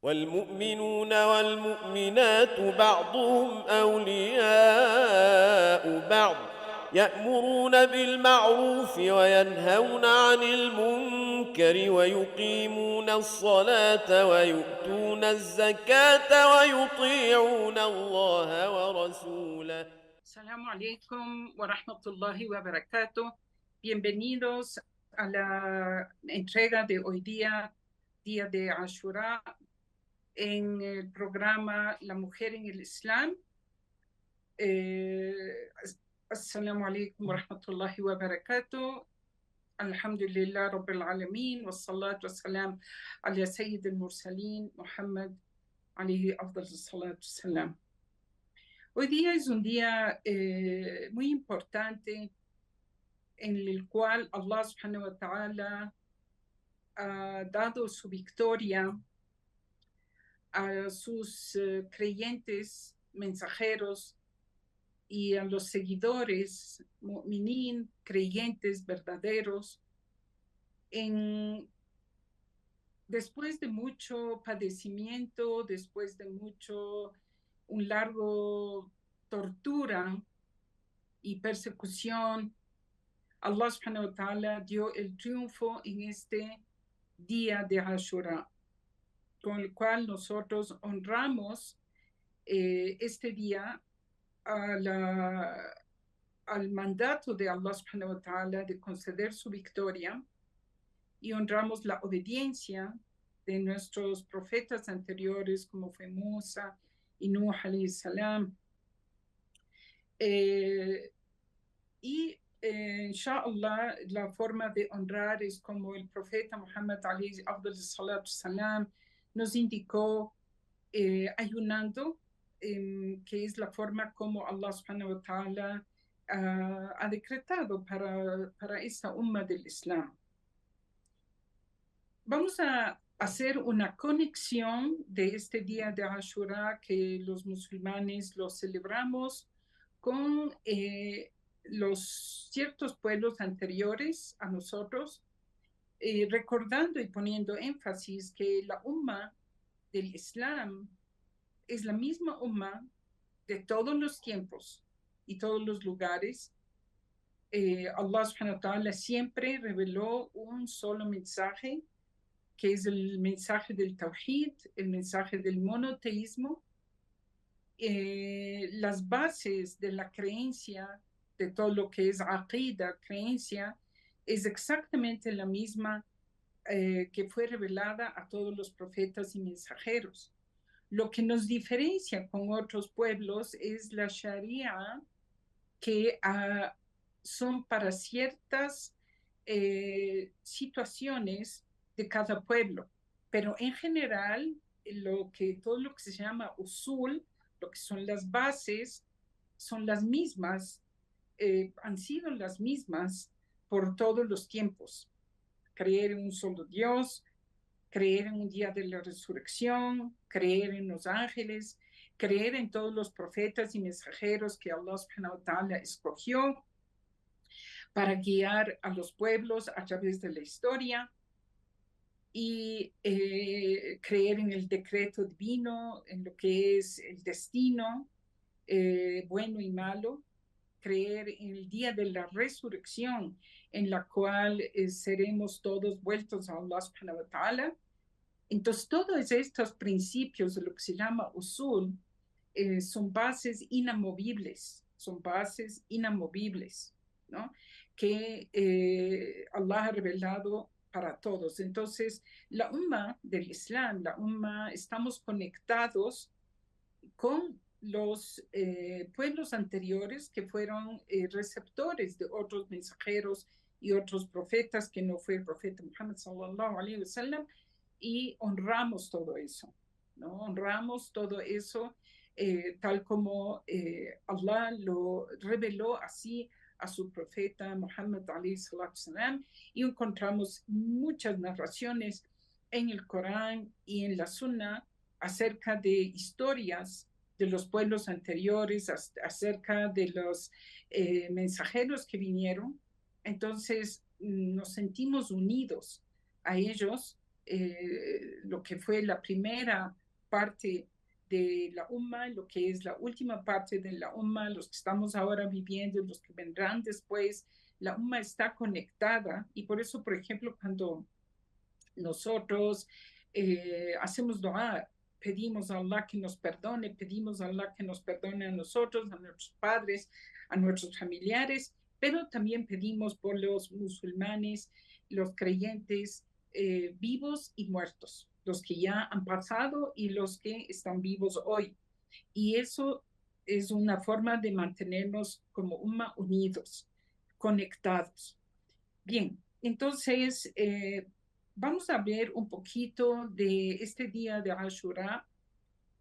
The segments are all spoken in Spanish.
والمؤمنون والمؤمنات بعضهم أولياء بعض يأمرون بالمعروف وينهون عن المنكر ويقيمون الصلاة ويؤتون الزكاة ويطيعون الله ورسوله. Assalamu alaikum wa rahmatullahi wa barakatuh. Bienvenidos a la entrega de hoy día, día de Ashura, en el programa La Mujer en el Islam. Assalamu alaikum wa rahmatullahi wa barakatuh. Alhamdulillah Rabbil Alameen, wa salatu wa salam ala Sayyid al-Mursaleen, Muhammad alayhi afdal salatu wa salam. Hoy día es un día muy importante en el cual Allah subhanahu wa ta'ala ha dado su victoria a sus creyentes, mensajeros y a los seguidores, mu'minin, creyentes verdaderos, después de mucho padecimiento, después de un largo tortura y persecución, Allah subhanahu wa ta'ala dio el triunfo en este día de Ashura, con el cual nosotros honramos este día al mandato de Allah subhanahu wa ta'ala de conceder su victoria, y honramos la obediencia de nuestros profetas anteriores, como fue Musa y Nuh alayhi salam. Inshallah, la forma de honrar es como el profeta Muhammad alayhi afdal salatu salam nos indicó, ayunando, que es la forma como Allah subhanahu wa ta'ala ha decretado para esta umma del Islam. Vamos a hacer una conexión de este día de Ashura, que los musulmanes lo celebramos con los ciertos pueblos anteriores a nosotros, recordando y poniendo énfasis que la umma del Islam es la misma umma de todos los tiempos y todos los lugares. Allah subhanahu wa ta'ala siempre reveló un solo mensaje, que es el mensaje del Tawhid, el mensaje del monoteísmo. Las bases de la creencia, de todo lo que es aqida, creencia, es exactamente la misma que fue revelada a todos los profetas y mensajeros. Lo que nos diferencia con otros pueblos es la Sharia, que son para ciertas situaciones de cada pueblo, pero en general todo lo que se llama usul, lo que son las bases, son las mismas, han sido las mismas por todos los tiempos. Creer en un solo Dios, creer en un día de la resurrección, creer en los ángeles, creer en todos los profetas y mensajeros que Allah subhanahu wa ta'ala escogió para guiar a los pueblos a través de la historia, y creer en el decreto divino, en lo que es el destino, bueno y malo, creer en el día de la resurrección, en la cual seremos todos vueltos a Allah subhanahu wa ta'ala. Entonces, todos estos principios de lo que se llama usul son bases inamovibles, ¿no? Que Allah ha revelado para todos. Entonces, la umma del Islam, estamos conectados con los pueblos anteriores que fueron receptores de otros mensajeros y otros profetas, que no fue el profeta Muhammad sallallahu alaihi wasallam, y honramos todo eso, ¿no? Honramos todo eso tal como Allah lo reveló así a su profeta Muhammad alayhi salatu salam, y encontramos muchas narraciones en el Corán y en la Sunna acerca de historias de los pueblos anteriores, acerca de los mensajeros que vinieron. Entonces nos sentimos unidos a ellos lo que fue la primera parte de la Umma, lo que es la última parte de la Umma, los que estamos ahora viviendo, los que vendrán después. La Umma está conectada y por eso, por ejemplo, cuando nosotros hacemos dua, pedimos a Allah que nos perdone, pedimos a Allah que nos perdone a nosotros, a nuestros padres, a nuestros familiares, pero también pedimos por los musulmanes, los creyentes vivos y muertos, los que ya han pasado y los que están vivos hoy. Y eso es una forma de mantenernos como umma unidos, conectados. Bien, entonces vamos a ver un poquito de este día de Ashura,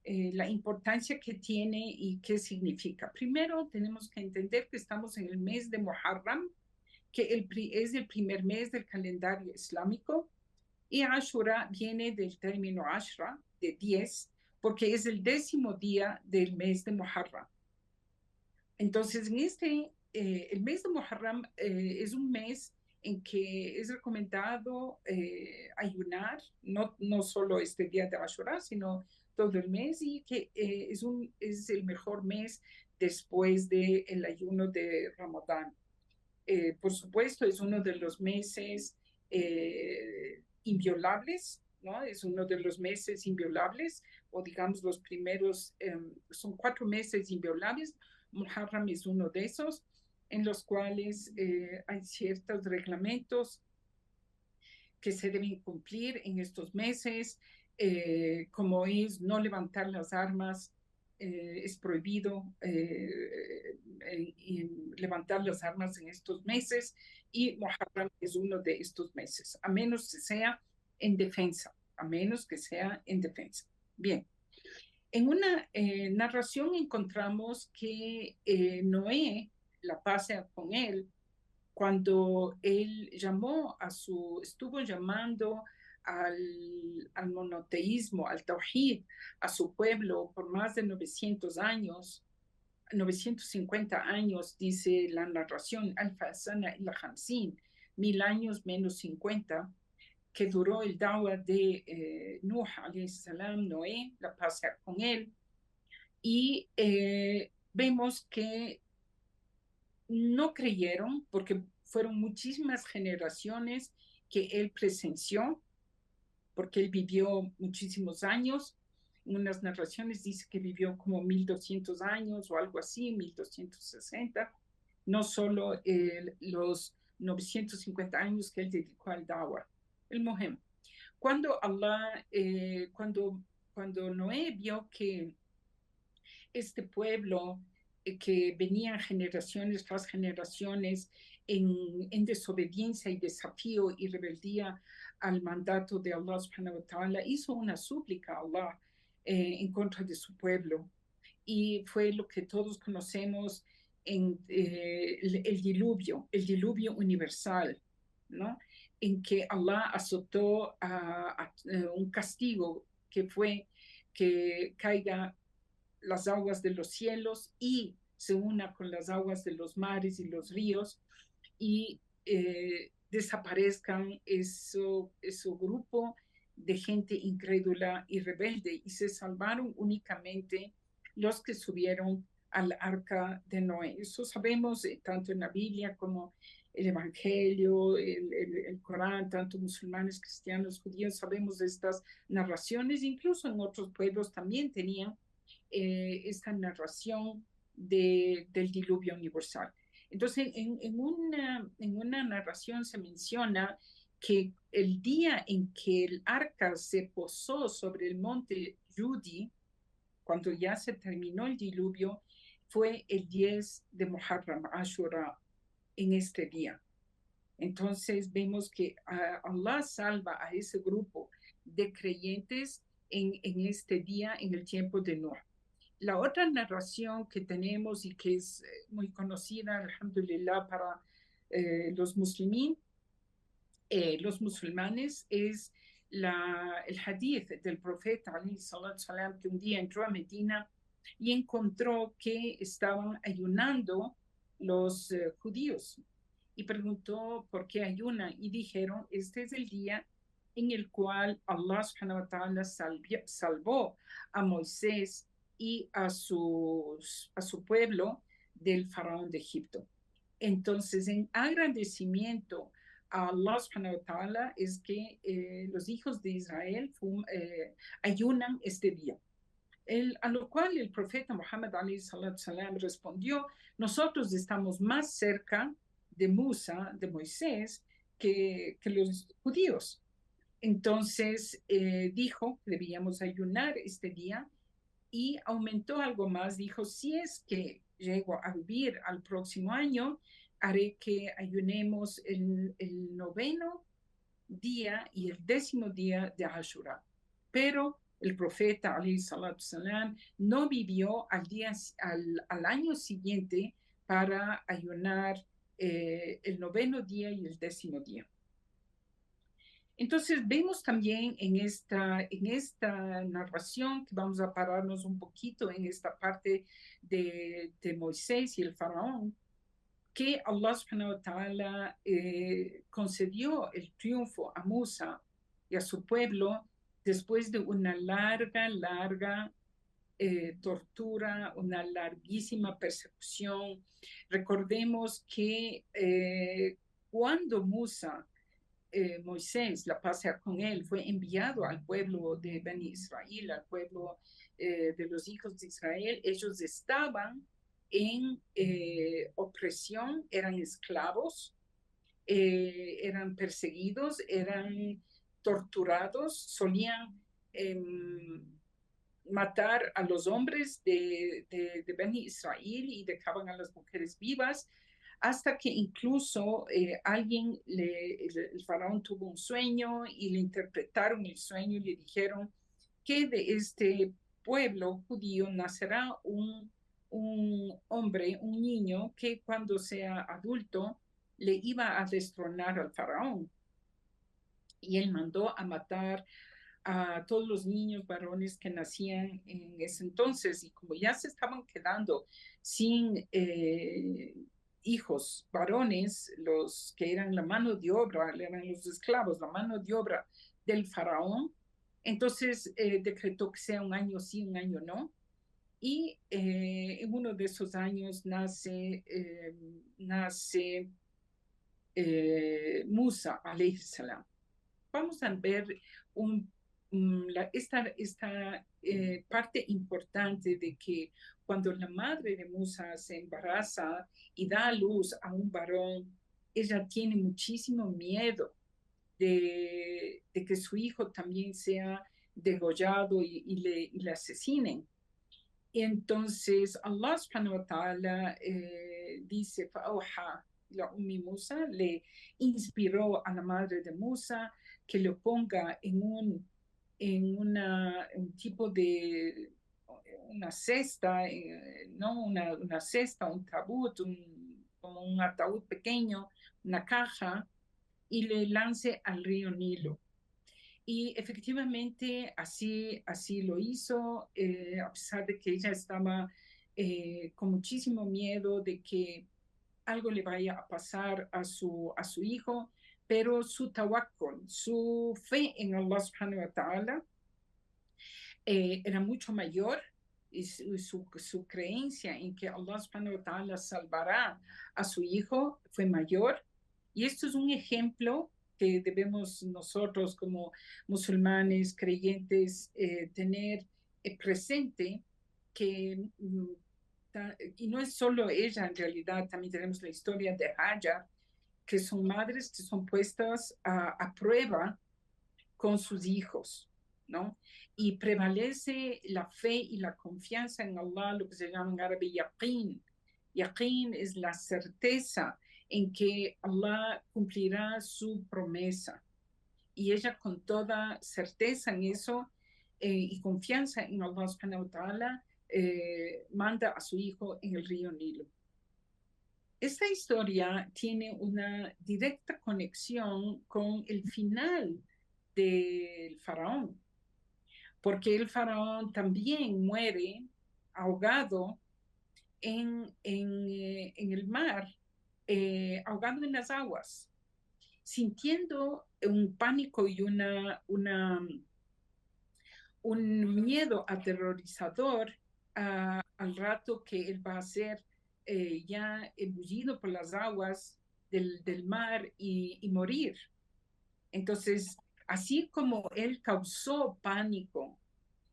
la importancia que tiene y qué significa. Primero tenemos que entender que estamos en el mes de Muharram, que es el primer mes del calendario islámico, y Ashura viene del término Ashra, de 10, porque es el 10º día del mes de Muharram. Entonces, el mes de Muharram es un mes en que es recomendado ayunar, no solo este día de Ashura, sino todo el mes, y que es el mejor mes después del ayuno de Ramadán. Por supuesto, es uno de los meses inviolables, ¿no? Es uno de los meses inviolables, o digamos los primeros, son 4 meses inviolables. Muharram es uno de esos, en los cuales hay ciertos reglamentos que se deben cumplir en estos meses, como es no levantar las armas, es prohibido levantar las armas en estos meses, y Muharram es uno de estos meses, a menos que sea en defensa, a menos que sea en defensa. Bien, en una narración encontramos que Noé, la paz sea con él, cuando él estuvo llamando al monoteísmo, al tawhid, a su pueblo por más de 900 años, 950 años, dice la narración, al-Fasana y la Hamsin, 1000 años menos 50, que duró el dawa de Nuh, alayhi salam, Noé, la paz sea con él, y vemos que no creyeron porque fueron muchísimas generaciones que él presenció, porque él vivió muchísimos años. En unas narraciones dice que vivió como 1200 años o algo así, 1260, no solo los 950 años que él dedicó al Dawah, el Mohem. Cuando cuando Noé vio que este pueblo que venían generaciones tras generaciones en desobediencia y desafío y rebeldía al mandato de Allah subhanahu wa ta'ala, hizo una súplica a Allah en contra de su pueblo. Y fue lo que todos conocemos en el diluvio universal, ¿no? En que Allah azotó a un castigo que fue que caiga las aguas de los cielos y se una con las aguas de los mares y los ríos, y desaparezcan ese grupo de gente incrédula y rebelde, y se salvaron únicamente los que subieron al arca de Noé. Eso sabemos tanto en la Biblia como el Evangelio, el Corán, tanto musulmanes, cristianos, judíos, sabemos de estas narraciones. Incluso en otros pueblos también tenían esta narración del diluvio universal. Entonces, en una narración se menciona que el día en que el arca se posó sobre el monte Yudi, cuando ya se terminó el diluvio, fue el 10 de Muharram, Ashura, en este día. Entonces vemos que Allah salva a ese grupo de creyentes en este día, en el tiempo de Noah. La otra narración que tenemos y que es muy conocida, alhamdulillah, para los los musulmanes, es el hadith del profeta, salam, que un día entró a Medina y encontró que estaban ayunando los judíos, y preguntó por qué ayunan, y dijeron, este es el día en el cual Allah subhanahu wa ta'ala salvó a Moisés y a su pueblo del faraón de Egipto. Entonces, en agradecimiento a Allah subhanahu wa ta'ala es que los hijos de Israel ayunan este día. A lo cual el profeta Muhammad alayhi salatu salam respondió: nosotros estamos más cerca de Musa, de Moisés, que los judíos. Entonces dijo que debíamos ayunar este día y aumentó algo más. Dijo: si es que llego a vivir al próximo año, haré que ayunemos el noveno día y el 10º día de Ashura. Pero el profeta alayhi salatu salam no vivió al año siguiente para ayunar el noveno día y el 10º día. Entonces vemos también en esta narración, que vamos a pararnos un poquito en esta parte de Moisés y el faraón, que Allah subhanahu wa ta'ala concedió el triunfo a Musa y a su pueblo después de una larga tortura, una larguísima persecución. Recordemos que cuando Moisés, la paz sea con él, fue enviado al pueblo de Beni Israel, al pueblo de los hijos de Israel. Ellos estaban en opresión, eran esclavos, eran perseguidos, eran torturados, solían matar a los hombres de Beni Israel y dejaban a las mujeres vivas, hasta que incluso el faraón tuvo un sueño y le interpretaron el sueño y le dijeron que de este pueblo judío nacerá un hombre, un niño, que cuando sea adulto le iba a destronar al faraón. Y él mandó a matar a todos los niños varones que nacían en ese entonces, y como ya se estaban quedando sin hijos varones, los que eran la mano de obra, eran los esclavos, la mano de obra del faraón, entonces decretó que sea un año sí, un año no, y en uno de esos años nace Musa, alayhi salam. Vamos a ver esta parte importante de que cuando la madre de Musa se embaraza y da a luz a un varón, ella tiene muchísimo miedo de que su hijo también sea degollado y le asesinen. Y entonces Allah subhanahu wa ta'ala dice: "Fa'auha la ummi Musa", le inspiró a la madre de Musa que lo ponga un tipo de una cesta, no una cesta, un tabut, como un ataúd pequeño, una caja, y le lance al río Nilo. Y efectivamente así lo hizo, a pesar de que ella estaba con muchísimo miedo de que algo le vaya a pasar a su hijo, pero su tawakkul, su fe en Allah subhanahu wa ta'ala era mucho mayor, y su creencia en que Allah subhanahu wa ta'ala salvará a su hijo fue mayor. Y esto es un ejemplo que debemos nosotros como musulmanes creyentes tener presente, que y no es solo ella, en realidad también tenemos la historia de Hajar, que son madres que son puestas a prueba con sus hijos, ¿no? Y prevalece la fe y la confianza en Allah, lo que se llama en árabe yaqeen. Yaqeen es la certeza en que Allah cumplirá su promesa. Y ella, con toda certeza en eso y confianza en Allah subhanahu wa ta'ala, manda a su hijo en el río Nilo. Esta historia tiene una directa conexión con el final del faraón, porque el faraón también muere ahogado en el mar, ahogado en las aguas, sintiendo un pánico y un miedo aterrorizador al rato que él va a ser ya embullido por las aguas del mar y morir. Entonces, así como él causó pánico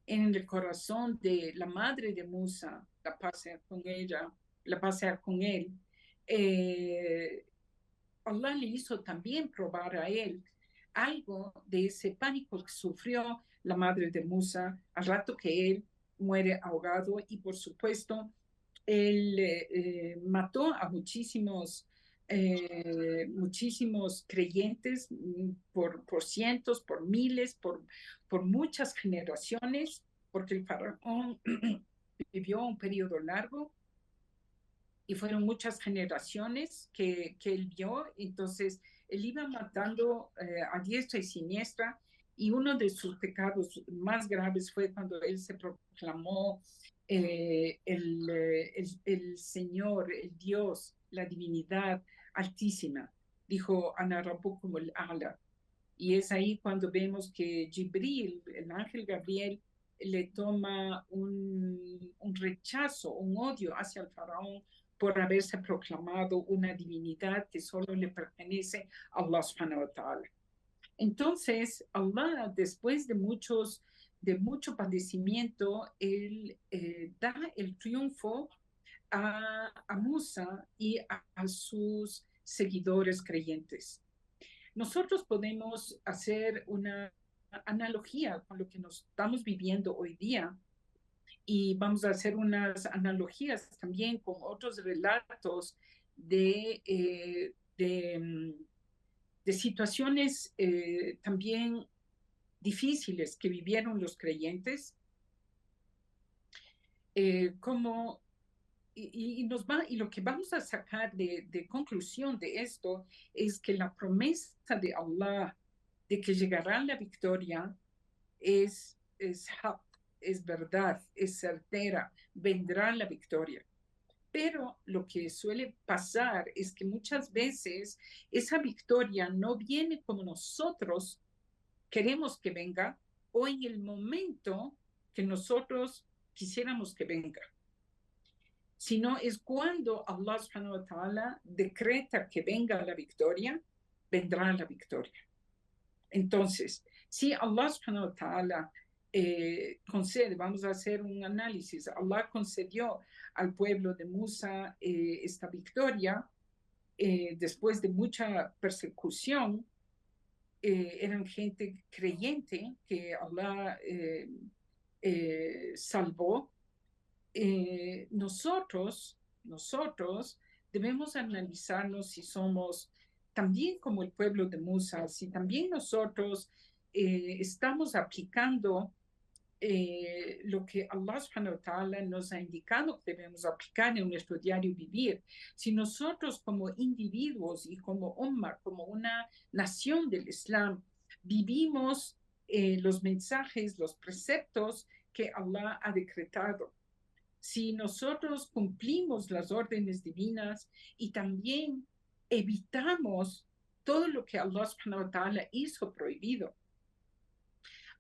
en el corazón de la madre de Musa, la pasea con ella, la pasea con él, eh, Allah le hizo también probar a él algo de ese pánico que sufrió la madre de Musa al rato que él muere ahogado y por supuesto él mató a muchísimos creyentes por cientos, por miles, por muchas generaciones, porque el faraón vivió un periodo largo y fueron muchas generaciones que él vio, entonces él iba matando a diestra y siniestra, y uno de sus pecados más graves fue cuando él se proclamó el Señor, el Dios, la divinidad altísima. Dijo, Ana Rabbukum al-A'la. Y es ahí cuando vemos que Jibril, el ángel Gabriel, le toma un rechazo, un odio hacia el faraón por haberse proclamado una divinidad que solo le pertenece a Allah subhanahu wa ta'ala. Entonces, Allah, después de mucho padecimiento, él da el triunfo a Musa y a sus seguidores creyentes. Nosotros podemos hacer una analogía con lo que nos estamos viviendo hoy día y vamos a hacer unas analogías también con otros relatos de situaciones también difíciles que vivieron los creyentes, como y lo que vamos a sacar de conclusión de esto es que la promesa de Allah de que llegará la victoria es haq, es verdad, es certera, vendrá la victoria. Pero lo que suele pasar es que muchas veces esa victoria no viene como nosotros queremos que venga o en el momento que nosotros quisiéramos que venga, sino es cuando Allah subhanahu wa ta'ala decreta que venga la victoria, vendrá la victoria. Entonces, si Allah subhanahu wa ta'ala concede, vamos a hacer un análisis, Allah concedió al pueblo de Musa esta victoria después de mucha persecución, eran gente creyente que Allah salvó. Nosotros debemos analizarnos si somos también como el pueblo de Musa, si también nosotros estamos aplicando lo que Allah subhanahu wa ta'ala nos ha indicado que debemos aplicar en nuestro diario vivir. Si nosotros como individuos y como umma, como una nación del Islam, vivimos los mensajes, los preceptos que Allah ha decretado, si nosotros cumplimos las órdenes divinas y también evitamos todo lo que Allah subhanahu wa ta'ala hizo prohibido,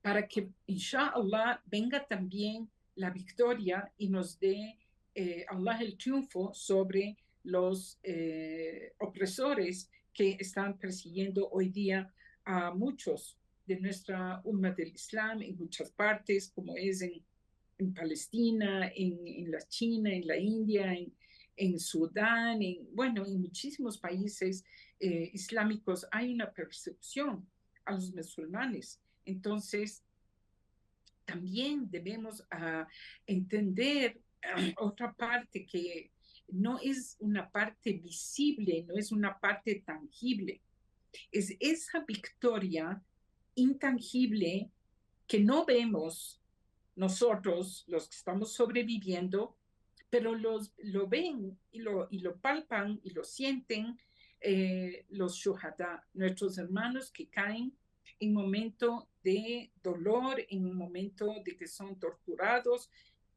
para que inshallah venga también la victoria y nos dé Allah el triunfo sobre los opresores que están persiguiendo hoy día a muchos de nuestra umma del Islam en muchas partes, como es en Palestina, en la China, en la India, en Sudán, bueno, en muchísimos países islámicos hay una persecución a los musulmanes. Entonces, también debemos entender otra parte que no es una parte visible, no es una parte tangible. Es esa victoria intangible que no vemos nosotros, los que estamos sobreviviendo, pero lo ven y lo palpan y lo sienten los shuhada, nuestros hermanos que caen en momento de dolor, en un momento de que son torturados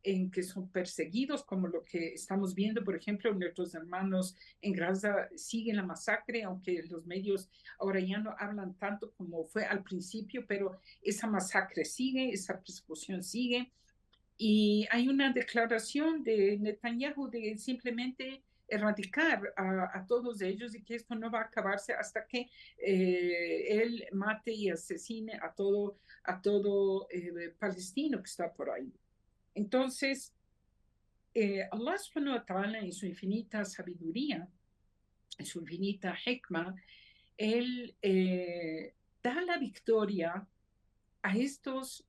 en que son perseguidos, como lo que estamos viendo, por ejemplo, nuestros hermanos en Gaza siguen la masacre, aunque los medios ahora ya no hablan tanto como fue al principio, pero esa masacre sigue, esa persecución sigue. Y hay una declaración de Netanyahu de simplemente erradicar a todos ellos y que esto no va a acabarse hasta que él mate y asesine a todo palestino que está por ahí. Entonces, Allah subhanahu wa ta'ala en su infinita sabiduría, en su infinita hikmah, él da la victoria a estos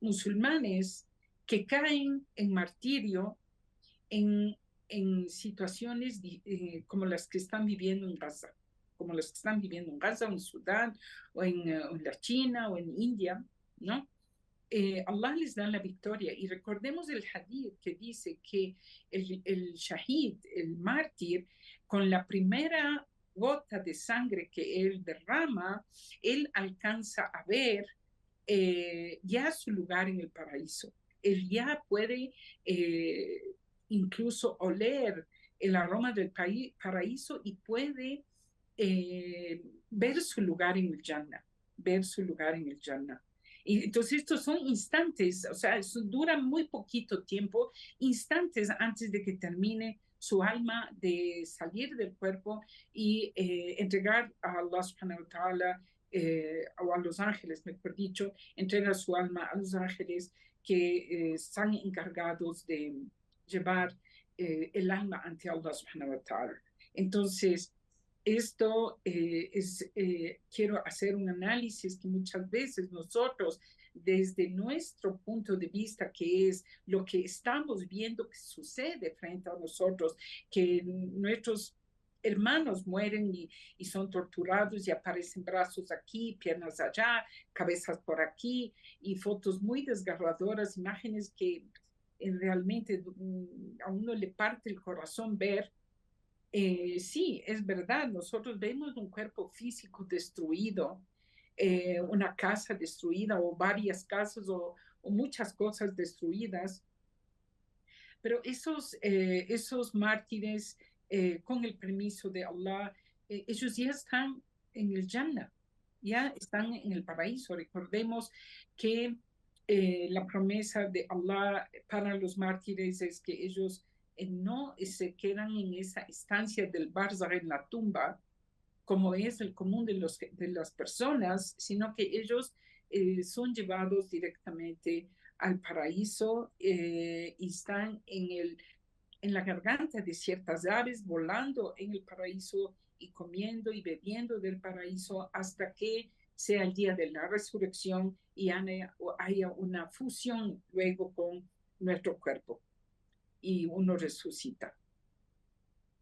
musulmanes que caen en martirio en, en situaciones como las que están viviendo en Gaza, como las que están viviendo en Gaza, o en Sudán, o en la China, o en India, ¿no? Allah les da la victoria. Y recordemos el hadith que dice que el shahid, el mártir, con la primera gota de sangre que él derrama, él alcanza a ver ya su lugar en el paraíso. Él ya puede incluso oler el aroma del paraíso y puede ver su lugar en el Jannah, ver su lugar en el Jannah. Y entonces estos son instantes, o sea, eso dura muy poquito tiempo, instantes antes de que termine su alma de salir del cuerpo y entregar a Allah subhanahu wa ta'ala o a los ángeles, mejor dicho, entrega su alma a los ángeles que están encargados de llevar el alma ante Allah subhanahu wa ta'ala. Entonces, esto quiero hacer un análisis que muchas veces nosotros, desde nuestro punto de vista, que es lo que estamos viendo que sucede frente a nosotros, que nuestros hermanos mueren y son torturados y aparecen brazos aquí, piernas allá, cabezas por aquí, y fotos muy desgarradoras, imágenes que realmente a uno le parte el corazón ver. Sí, es verdad, nosotros vemos un cuerpo físico destruido, una casa destruida o varias casas o muchas cosas destruidas, pero esos mártires, con el permiso de Allah, ellos ya están en el Jannah, ya están en el paraíso. Recordemos que la promesa de Allah para los mártires es que ellos no se quedan en esa estancia del barzakh, en la tumba, como es el común de las personas, sino que ellos son llevados directamente al paraíso y están en la garganta de ciertas aves, volando en el paraíso y comiendo y bebiendo del paraíso hasta que sea el día de la resurrección y haya una fusión luego con nuestro cuerpo y uno resucita.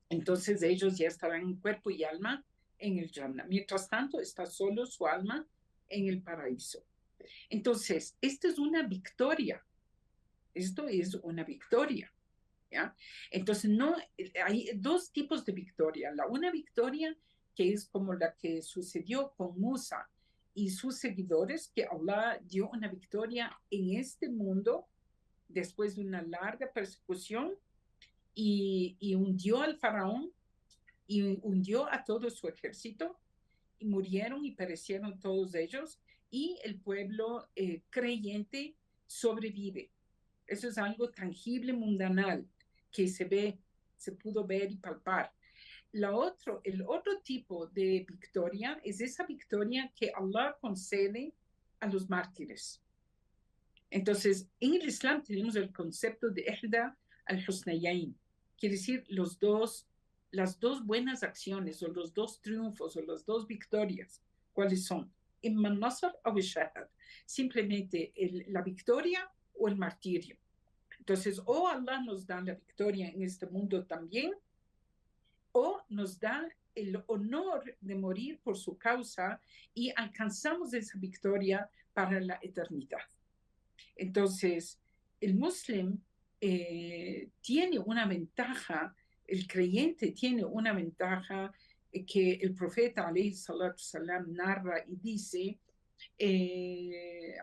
Entonces ellos ya estarán en cuerpo y alma en el Jannah. Mientras tanto, está solo su alma en el paraíso. Entonces, esto es una victoria. Esto es una victoria. ¿Ya? Entonces, no, hay dos tipos de victoria. Una victoria que es como la que sucedió con Musa y sus seguidores, que Allah dio una victoria en este mundo después de una larga persecución y hundió al faraón y hundió a todo su ejército y murieron y perecieron todos ellos y el pueblo creyente sobrevive. Eso es algo tangible, mundanal, que se pudo ver y palpar. El otro tipo de victoria es esa victoria que Allah concede a los mártires. Entonces, en el Islam tenemos el concepto de ihda al-husnayayn, quiere decir las dos buenas acciones, o los dos triunfos, o las dos victorias. ¿Cuáles son? Imma nasr o shahad. Simplemente la victoria o el martirio. Entonces, o Allah nos da la victoria en este mundo también, o nos da el honor de morir por su causa y alcanzamos esa victoria para la eternidad. Entonces, el musulmán tiene una ventaja, el creyente tiene una ventaja que el profeta alayhi salatu salam narra y dice,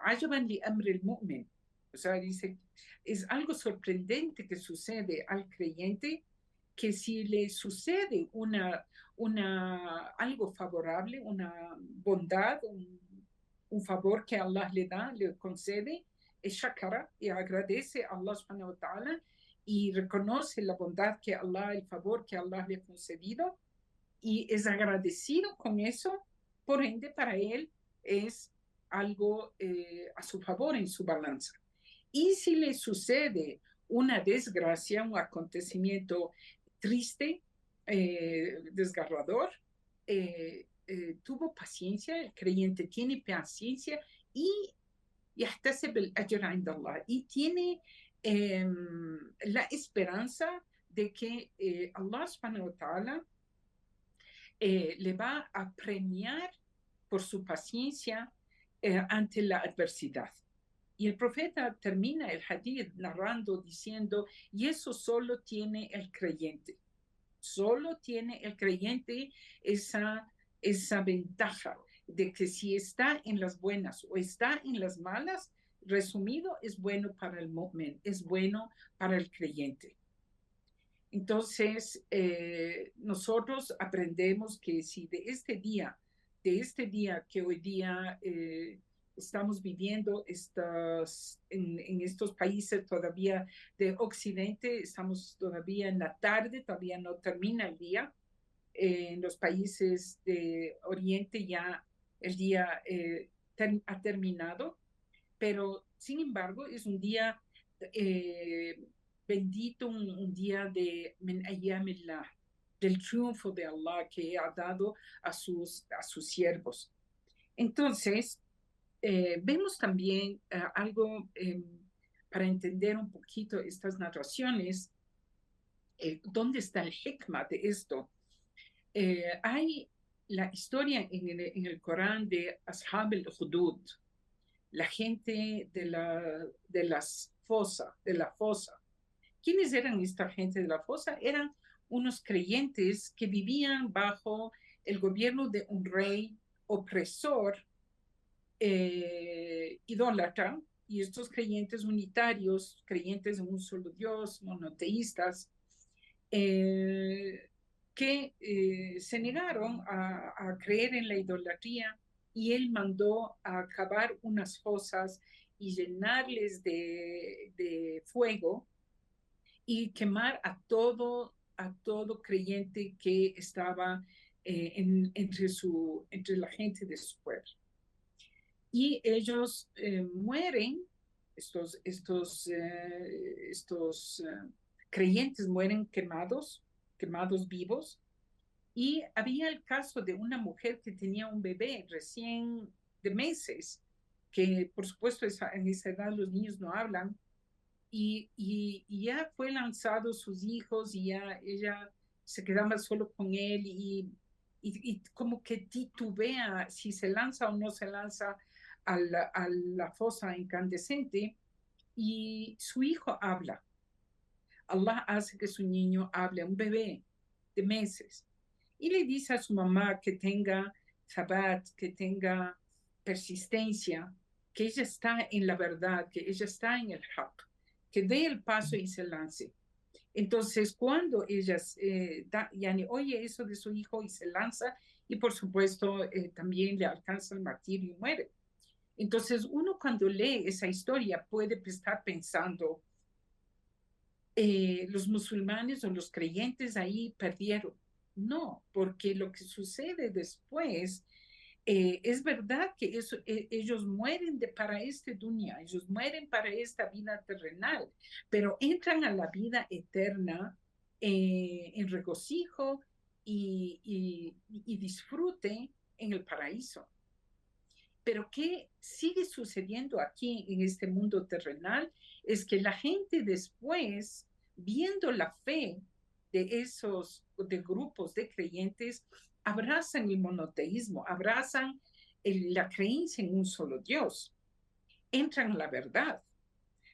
"Ajaban li amri al-mu'min", O sea, dice, es algo sorprendente que sucede al creyente, que si le sucede algo favorable, una bondad, un favor que Allah le da, le concede, es shakara y agradece a Allah subhanahu wa ta'ala y reconoce la bondad que Allah, el favor que Allah le ha concedido y es agradecido con eso, por ende para él es algo a su favor en su balanza. Y si le sucede una desgracia, un acontecimiento triste, desgarrador, tuvo paciencia, el creyente tiene paciencia y يحتسب الأجر عند الله y tiene la esperanza de que Allah subhanahu wa ta'ala le va a premiar por su paciencia ante la adversidad. Y el profeta termina el hadith narrando, diciendo, y eso solo tiene el creyente. Solo tiene el creyente esa ventaja de que si está en las buenas o está en las malas, resumido, es bueno para el mu'min, es bueno para el creyente. Entonces, nosotros aprendemos que si de este día que hoy día estamos viviendo en estos países todavía de Occidente, estamos todavía en la tarde, todavía no termina el día. En los países de Oriente ya el día ha terminado, pero sin embargo es un día bendito, un día de min ayyamillah, del triunfo de Allah que ha dado a sus siervos. Entonces, vemos también algo para entender un poquito estas narraciones, dónde está el hikmah de esto. Hay la historia en el Corán de Ashab al-Hudud, la gente de la fosa. ¿Quiénes eran esta gente de la fosa? Eran unos creyentes que vivían bajo el gobierno de un rey opresor, idólatra, y estos creyentes unitarios, creyentes en un solo Dios, monoteístas, que se negaron a creer en la idolatría y él mandó a cavar unas fosas y llenarles de fuego y quemar a todo creyente que estaba entre la gente de su pueblo. Y ellos mueren, estos creyentes mueren quemados vivos. Y había el caso de una mujer que tenía un bebé recién de meses, que por supuesto en esa edad los niños no hablan, y ya fue lanzado sus hijos y ya ella se quedaba solo con él y como que titubea si se lanza o no se lanza a la fosa incandescente y su hijo habla. Allah hace que su niño hable, un bebé de meses, y le dice a su mamá que tenga sabat, que tenga persistencia, que ella está en la verdad, que ella está en el haq, que dé el paso y se lance. Entonces, cuando ella oye eso de su hijo y se lanza, y por supuesto también le alcanza el martirio y muere. Entonces, uno cuando lee esa historia puede estar pensando, los musulmanes o los creyentes ahí perdieron. No, porque lo que sucede después es verdad que ellos mueren para este dunya, ellos mueren para esta vida terrenal, pero entran a la vida eterna en regocijo y disfrute en el paraíso. Pero ¿qué sigue sucediendo aquí en este mundo terrenal? Es que la gente después, viendo la fe de grupos de creyentes, abrazan el monoteísmo, abrazan la creencia en un solo Dios, entran a la verdad.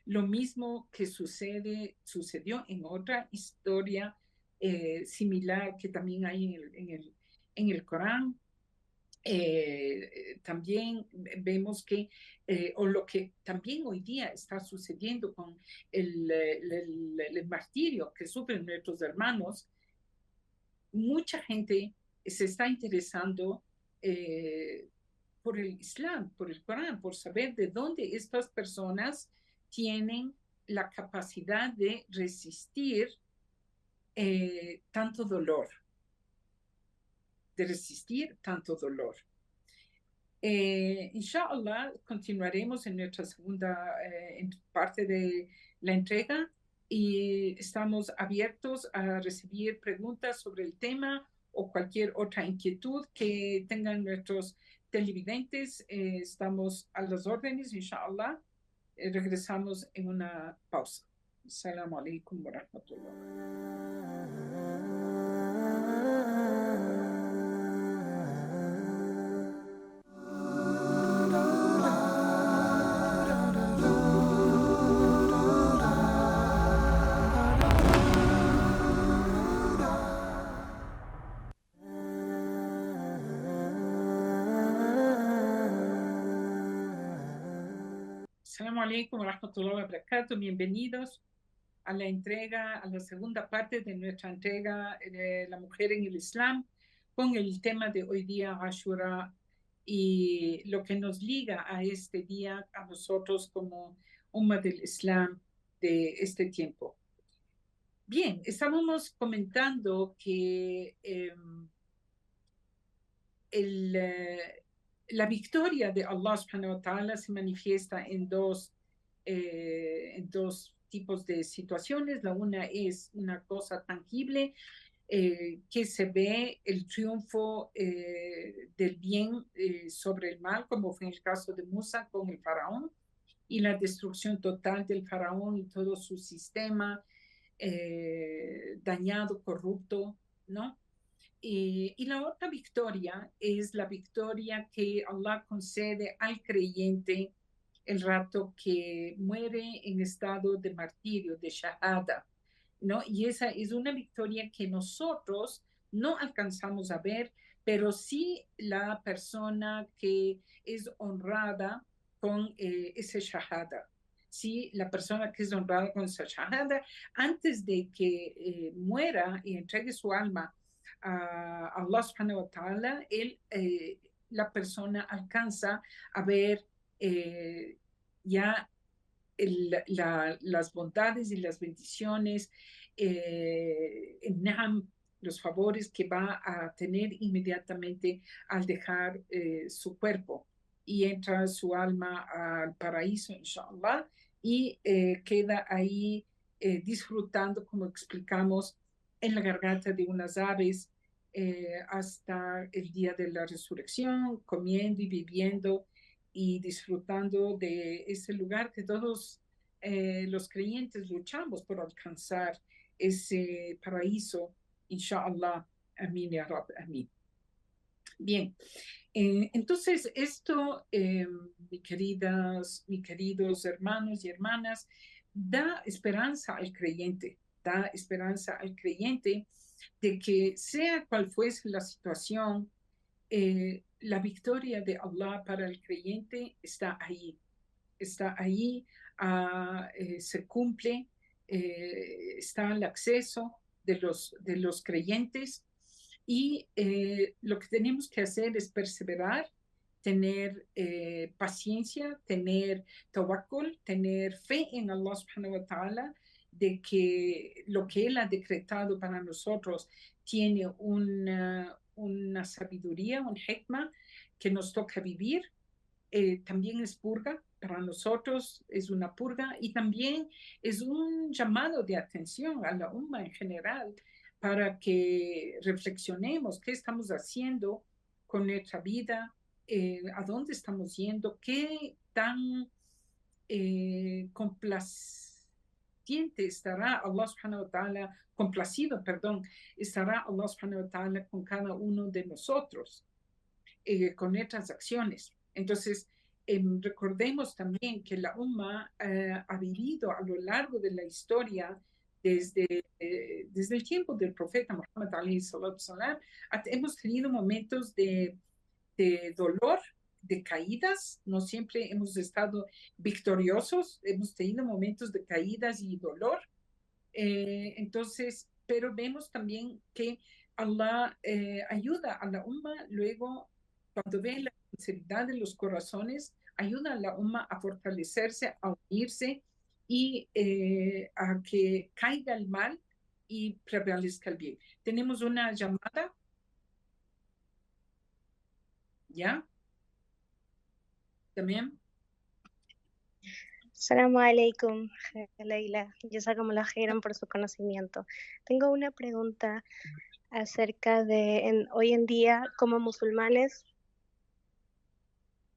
Lo mismo que sucedió en otra historia similar que también hay en el Corán, También vemos que, o lo que también hoy día está sucediendo con el martirio que sufren nuestros hermanos, mucha gente se está interesando por el Islam, por el Corán, por saber de dónde estas personas tienen la capacidad de resistir tanto dolor, de resistir tanto dolor. Inshallah, continuaremos en nuestra segunda parte de la entrega y estamos abiertos a recibir preguntas sobre el tema o cualquier otra inquietud que tengan nuestros televidentes. Estamos a las órdenes, inshallah. Regresamos en una pausa. Assalamu alaikum wa rahmatullah. Assalamu alaikum wa rahmatullahi wa barakatuh. Bienvenidos a la entrega, a la segunda parte de nuestra entrega de la mujer en el Islam, con el tema de hoy día, Ashura, y lo que nos liga a este día, a nosotros como Umma del Islam de este tiempo. Bien, estábamos comentando que la victoria de Allah subhanahu wa ta'ala se manifiesta en dos tipos de situaciones. La una es una cosa tangible, que se ve el triunfo del bien sobre el mal, como fue el caso de Musa con el faraón, y la destrucción total del faraón y todo su sistema dañado, corrupto, ¿no? Y la otra victoria es la victoria que Allah concede al creyente el rato que muere en estado de martirio, de shahada, ¿no? Y esa es una victoria que nosotros no alcanzamos a ver, pero sí la persona que es honrada con ese shahada. Sí, la persona que es honrada con esa shahada, antes de que muera y entregue su alma a Allah subhanahu wa ta'ala, la persona alcanza a ver ya las bondades y las bendiciones, los favores que va a tener inmediatamente al dejar su cuerpo, y entra su alma al paraíso, inshallah, y queda ahí disfrutando, como explicamos, en la garganta de unas aves hasta el día de la resurrección, comiendo y viviendo y disfrutando de ese lugar que todos los creyentes luchamos por alcanzar, ese paraíso, inshallah. Amin, ya Rab, amin. Bien, entonces esto, mis queridos hermanos y hermanas, da esperanza al creyente, da esperanza al creyente de que sea cual fuese la situación, la victoria de Allah para el creyente está ahí, se cumple, está al acceso de los creyentes, y lo que tenemos que hacer es perseverar, tener paciencia, tener tawakkul, tener fe en Allah subhanahu wa ta'ala, de que lo que Él ha decretado para nosotros tiene una sabiduría, un hikmah que nos toca vivir. También es purga para nosotros, es una purga, y también es un llamado de atención a la umma en general para que reflexionemos qué estamos haciendo con nuestra vida, a dónde estamos yendo, qué tan complaciente estará Allah subhanahu wa ta'ala, complacido, perdón, estará Allah subhanahu wa ta'ala con cada uno de nosotros, con nuestras acciones. Entonces, recordemos también que la Umma ha vivido a lo largo de la historia, desde el tiempo del profeta Muhammad alayhi salatu salam, hemos tenido momentos de de dolor, de caídas. No siempre hemos estado victoriosos, hemos tenido momentos de caídas y dolor. Entonces, pero vemos también que Allah ayuda a la umma luego, cuando ve la sinceridad de los corazones, ayuda a la umma a fortalecerse, a unirse y a que caiga el mal y prevalezca el bien. Tenemos una llamada, ¿ya? También. Assalamu alaikum, Leila. Jazakumullah khairan por su conocimiento. Tengo una pregunta acerca de hoy en día, como musulmanes,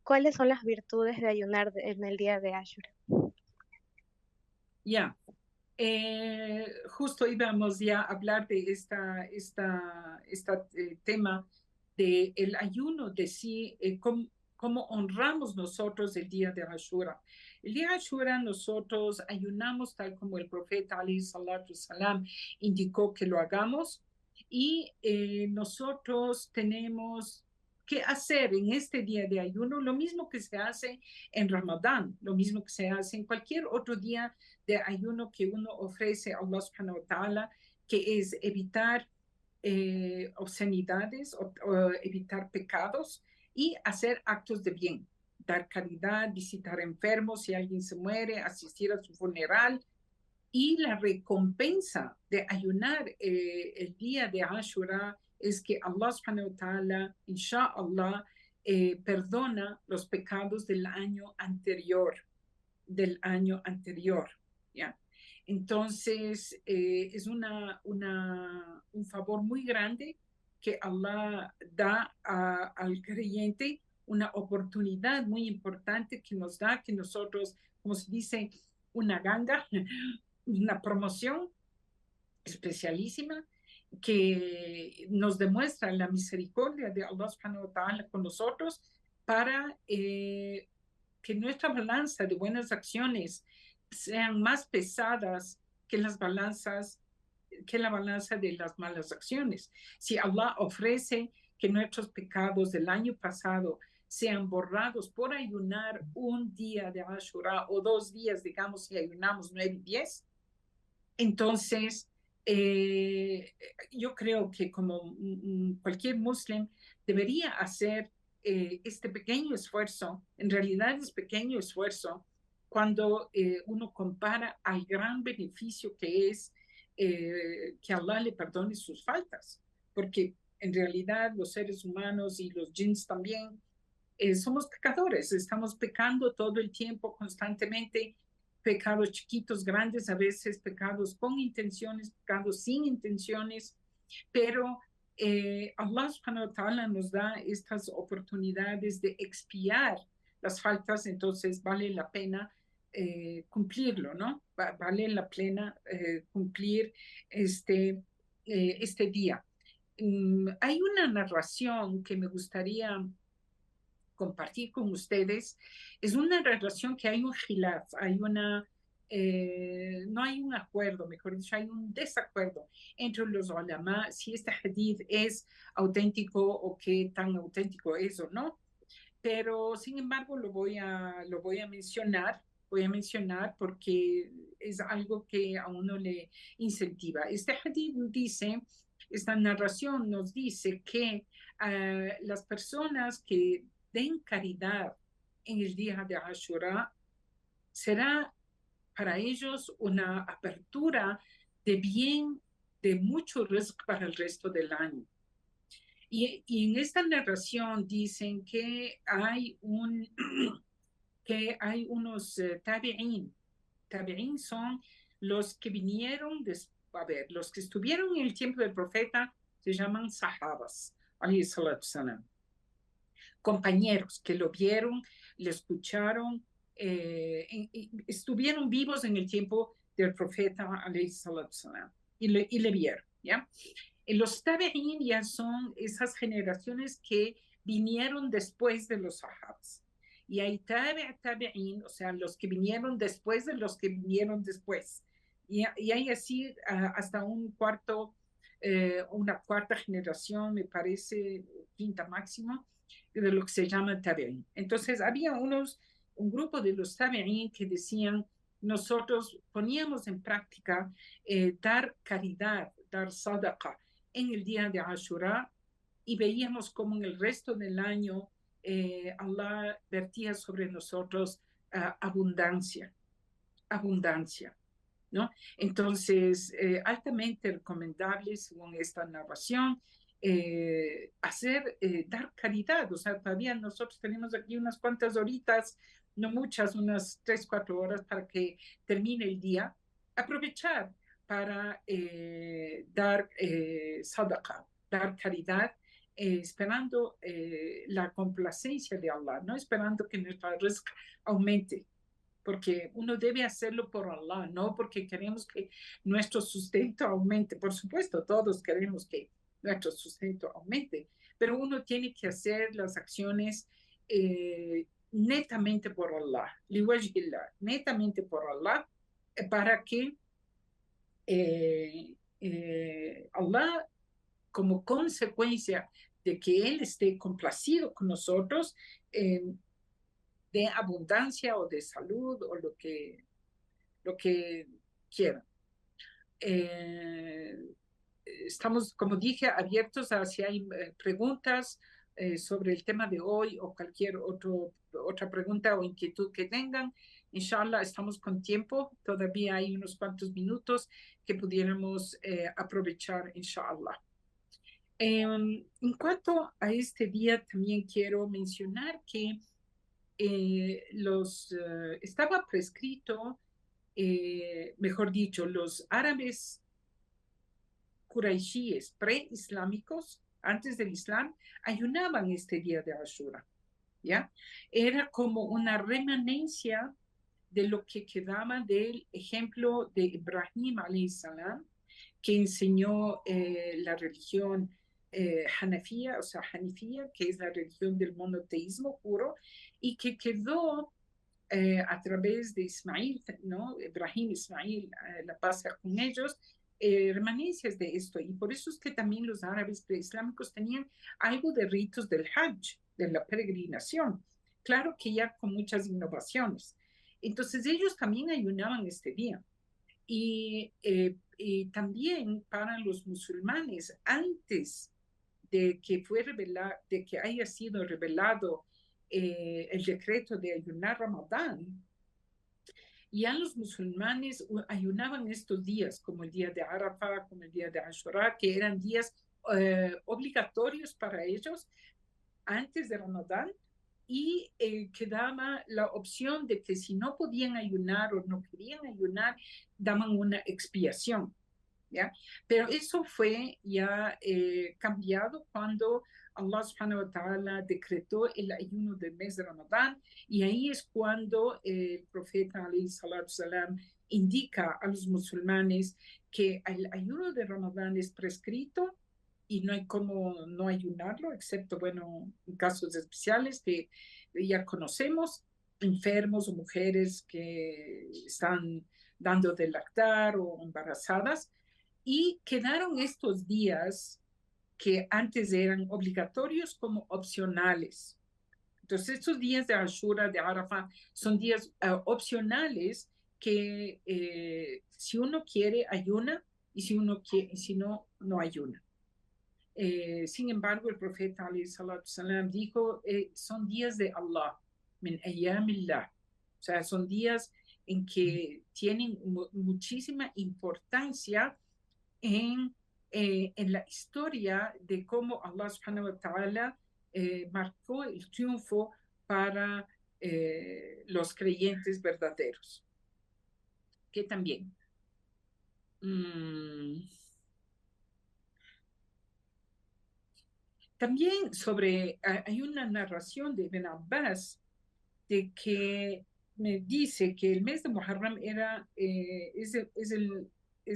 ¿cuáles son las virtudes de ayunar en el día de Ashura? Ya. Justo íbamos ya a hablar de tema de el ayuno, de sí, cómo honramos nosotros el día de Ashura. El día de Ashura nosotros ayunamos tal como el profeta Ali Salatu Salam indicó que lo hagamos, y nosotros tenemos que hacer en este día de ayuno lo mismo que se hace en Ramadán, lo mismo que se hace en cualquier otro día de ayuno que uno ofrece a Allah subhanahu wa ta'ala, que es evitar obscenidades o evitar pecados y hacer actos de bien, dar caridad, visitar enfermos si alguien se muere, asistir a su funeral. Y la recompensa de ayunar el día de Ashura es que Allah subhanahu wa ta'ala, inshallah, perdona los pecados del año anterior, ¿ya? Entonces, es un favor muy grande que Allah da al creyente, una oportunidad muy importante que nos da, que nosotros, como se dice, una ganga, una promoción especialísima que nos demuestra la misericordia de Allah subhanahu wa ta'ala con nosotros para que nuestra balanza de buenas acciones sean más pesadas que las balanzas, que la balanza de las malas acciones. Si Allah ofrece que nuestros pecados del año pasado sean borrados por ayunar un día de Ashura o 2 días, digamos, si ayunamos 9 y 10, entonces yo creo que como cualquier musulmán debería hacer este pequeño esfuerzo. En realidad es pequeño esfuerzo cuando uno compara al gran beneficio que es que Allah le perdone sus faltas, porque en realidad los seres humanos y los jinns también somos pecadores, estamos pecando todo el tiempo, constantemente, pecados chiquitos, grandes, a veces pecados con intenciones, pecados sin intenciones, pero Allah subhanahu wa ta'ala nos da estas oportunidades de expiar las faltas, entonces vale la pena cumplirlo, ¿no? Vale la pena cumplir este día. Hay una narración que me gustaría compartir con ustedes. Es una relación que hay un hilaf, no hay un acuerdo, mejor dicho, hay un desacuerdo entre los ulama si este hadith es auténtico o qué tan auténtico es o no. Pero sin embargo lo voy a mencionar porque es algo que a uno le incentiva. Este hadith dice, esta narración nos dice que las personas que den caridad en el día de Ashura será para ellos una apertura de bien, de mucho rizq para el resto del año. Y en esta narración dicen que hay unos tabi'in. Tabi'in son los que vinieron, los que estuvieron en el tiempo del profeta, se llaman sahabas, alayhi salatu salam. Compañeros que lo vieron, le escucharon, estuvieron vivos en el tiempo del profeta, alayhi salatu salam, y le vieron, ¿ya? Los tabi'in ya son esas generaciones que vinieron después de los sahabas. Y hay tabi'in, o sea, los que vinieron después de los que vinieron después. Y hay así hasta una cuarta generación, me parece, quinta máxima, de lo que se llama tabi'in. Entonces había un grupo de los tabi'in que decían, nosotros poníamos en práctica dar caridad, dar sadaqa en el día de Ashura, y veíamos como en el resto del año Allah vertía sobre nosotros abundancia, ¿no? Entonces, altamente recomendable, según esta narración, dar caridad. O sea, todavía nosotros tenemos aquí unas cuantas horitas, no muchas, unas 3, 4 horas para que termine el día. Aprovechar para dar sadaqa, dar caridad, esperando la complacencia de Allah, no esperando que nuestra rizq aumente, porque uno debe hacerlo por Allah, no porque queremos que nuestro sustento aumente. Por supuesto, todos queremos que nuestro sustento aumente, pero uno tiene que hacer las acciones netamente por Allah, netamente por Allah, para que Allah, como consecuencia de que Él esté complacido con nosotros, de abundancia o de salud o lo que quieran. Estamos, como dije, abiertos a si hay preguntas sobre el tema de hoy o cualquier otra pregunta o inquietud que tengan. Inshallah, estamos con tiempo. Todavía hay unos cuantos minutos que pudiéramos aprovechar, inshallah. En cuanto a este día, también quiero mencionar que estaba prescrito, mejor dicho, los árabes quraishíes preislámicos, antes del Islam, ayunaban este día de Ashura, ¿ya? Era como una remanencia de lo que quedaba del ejemplo de Ibrahim alayhi salam, que enseñó la religión Hanafía, o sea, Hanifía, que es la religión del monoteísmo puro, y que quedó a través de Ismail, ¿no? Ibrahim, Ismail, la paz con ellos, remanencias de esto. Y por eso es que también los árabes preislámicos tenían algo de ritos del Hajj, de la peregrinación. Claro que ya con muchas innovaciones. Entonces ellos también ayunaban este día. Y también para los musulmanes, antes de que haya sido revelado el decreto de ayunar Ramadán, ya los musulmanes ayunaban estos días, como el día de Arafah, como el día de Ashura, que eran días obligatorios para ellos antes de Ramadán, y quedaba la opción de que si no podían ayunar o no querían ayunar, daban una expiación, ¿ya? Pero eso fue ya cambiado cuando Allah subhanahu wa ta'ala decretó el ayuno del mes de Ramadán, y ahí es cuando el profeta alayhi salatu salam indica a los musulmanes que el ayuno de Ramadán es prescrito y no hay cómo no ayunarlo, excepto, bueno, en casos especiales que ya conocemos, enfermos o mujeres que están dando de lactar o embarazadas, y quedaron estos días que antes eran obligatorios como opcionales. Entonces, estos días de Ashura, de Arafah, son días opcionales que si uno quiere, ayuna, y si no, no ayuna. Sin embargo, el profeta alayhi salatu salam dijo, son días de Allah, min ayyamillah. O sea, son días en que tienen muchísima importancia en la historia de cómo Allah subhanahu wa ta'ala marcó el triunfo para los creyentes verdaderos. Que también también hay una narración de Ibn Abbas de que me dice que el mes de Muharram es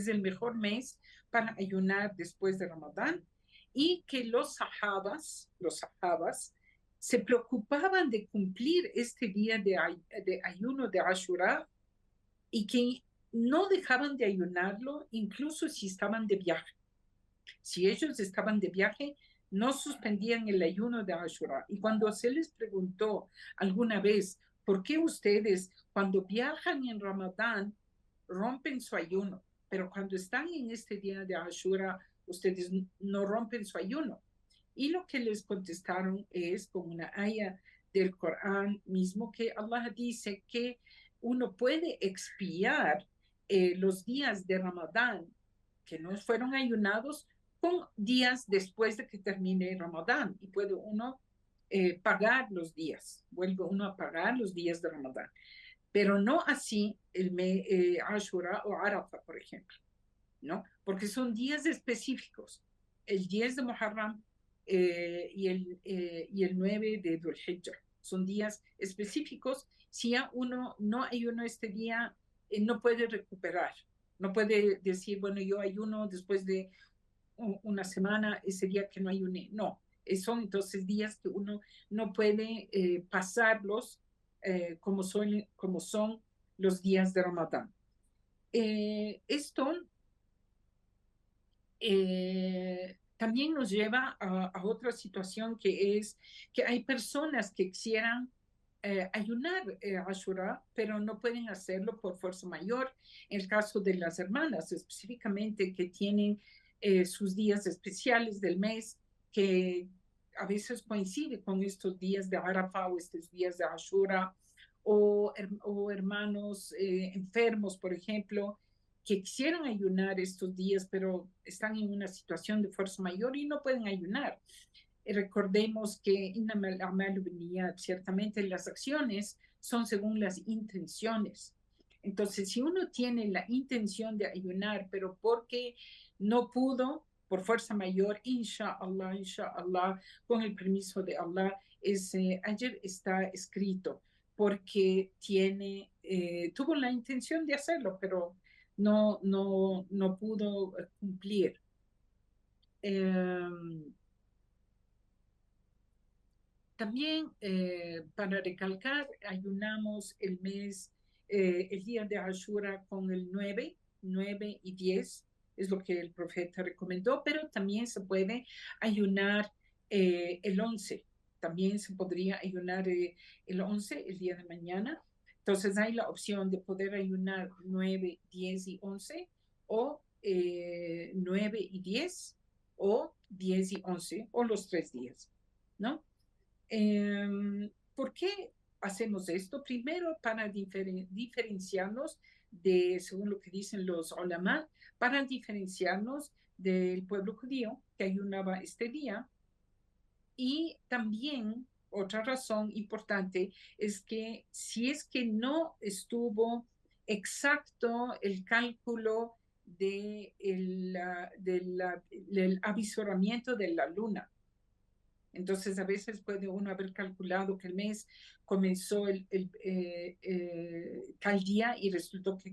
el mejor mes para ayunar después de Ramadán, y que los sahabas se preocupaban de cumplir este día de ayuno de Ashura, y que no dejaban de ayunarlo incluso si estaban de viaje. Si ellos estaban de viaje, no suspendían el ayuno de Ashura. Y cuando se les preguntó alguna vez, ¿por qué ustedes cuando viajan en Ramadán rompen su ayuno, pero cuando están en este día de Ashura, ustedes no rompen su ayuno? Y lo que les contestaron es con una aya del Corán mismo, que Allah dice que uno puede expiar los días de Ramadán que no fueron ayunados con días después de que termine Ramadán, y puede uno pagar los días, vuelve uno a pagar los días de Ramadán, pero no así Ashura o Arafah, por ejemplo, ¿no? Porque son días específicos, el 10 de Muharram y el 9 de Dhul Hijjah. Son días específicos. Si ya uno no ayunó este día, no puede recuperar. No puede decir, bueno, yo ayuno después de una semana, ese día que no ayuné. No, son entonces días que uno no puede pasarlos como son los días de Ramadán. Esto también nos lleva a otra situación, que es que hay personas que quisieran ayunar Ashura, pero no pueden hacerlo por fuerza mayor. En el caso de las hermanas, específicamente, que tienen sus días especiales del mes, que a veces coincide con estos días de Arafah o estos días de Ashura, o hermanos enfermos, por ejemplo, que quisieran ayunar estos días, pero están en una situación de fuerza mayor y no pueden ayunar. Recordemos que ciertamente las acciones son según las intenciones. Entonces, si uno tiene la intención de ayunar, pero porque no pudo, por fuerza mayor, inshallah, con el permiso de Allah, ese ayer está escrito, porque tuvo la intención de hacerlo, pero no pudo cumplir. También para recalcar, ayunamos el día de Ashura con el 9 y 10, es lo que el profeta recomendó, pero también se puede ayunar el 11, también se podría ayunar el 11, el día de mañana. Entonces hay la opción de poder ayunar 9, 10 y 11, o 9 y 10, o 10 y 11, o los 3 días, ¿no? ¿Por qué hacemos esto? Primero, para diferenciarnos según lo que dicen los ulama, para diferenciarnos del pueblo judío que ayunaba este día. Y también otra razón importante es que si es que no estuvo exacto el cálculo del avisoramiento de la luna, entonces a veces puede uno haber calculado que el mes comenzó tal día, y resultó que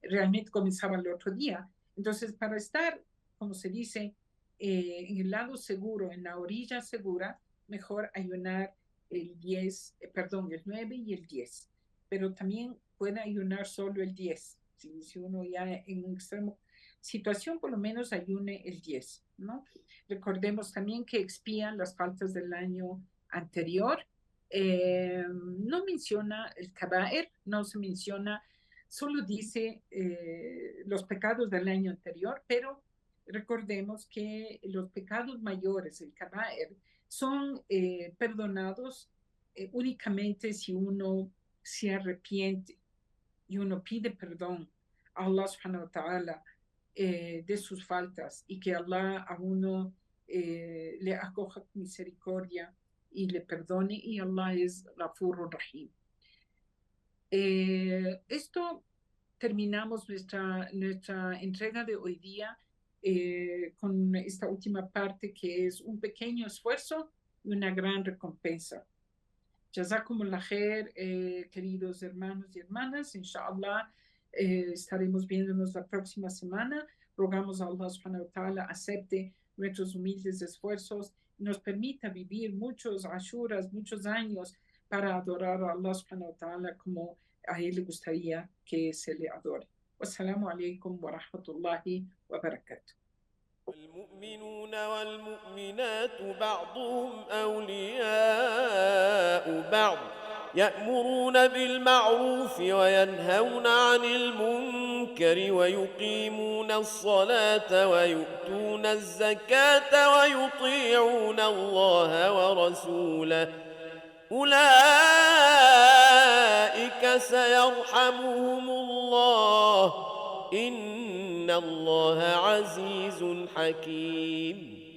realmente comenzaba el otro día. Entonces, para estar, como se dice, en el lado seguro, en la orilla segura, mejor ayunar el 9 y el 10. Pero también puede ayunar solo el 10. Si uno ya en un extremo situación, por lo menos ayune el 10, ¿no? Recordemos también que expían las faltas del año anterior. No menciona el kaba'ir, no se menciona, solo dice los pecados del año anterior, pero recordemos que los pecados mayores, el kaba'ir, son perdonados únicamente si uno se arrepiente y uno pide perdón a Allah subhanahu wa ta'ala de sus faltas, y que Allah a uno le acoja con misericordia y le perdone, y Allah es Ghafur Rahim. Esto terminamos nuestra entrega de hoy día con esta última parte, que es un pequeño esfuerzo y una gran recompensa. Jazakumullah khair, queridos hermanos y hermanas. Inshallah, estaremos viéndonos la próxima semana. Rogamos a Allah subhanahu wa ta'ala acepte nuestros humildes esfuerzos y nos permita vivir muchos ashuras, muchos años, para adorar a Allah subhanahu wa ta'ala como a él le gustaría que se le adore. Wassalamu alaikum wa rahmatullahi wa barakatuh. والمؤمنون والمؤمنات بعضهم أولياء بعض يأمرون بالمعروف وينهون عن المنكر ويقيمون الصلاة ويؤتون الزكاة ويطيعون الله ورسوله أولئك سيرحمهم الله إن الله عزيز حكيم.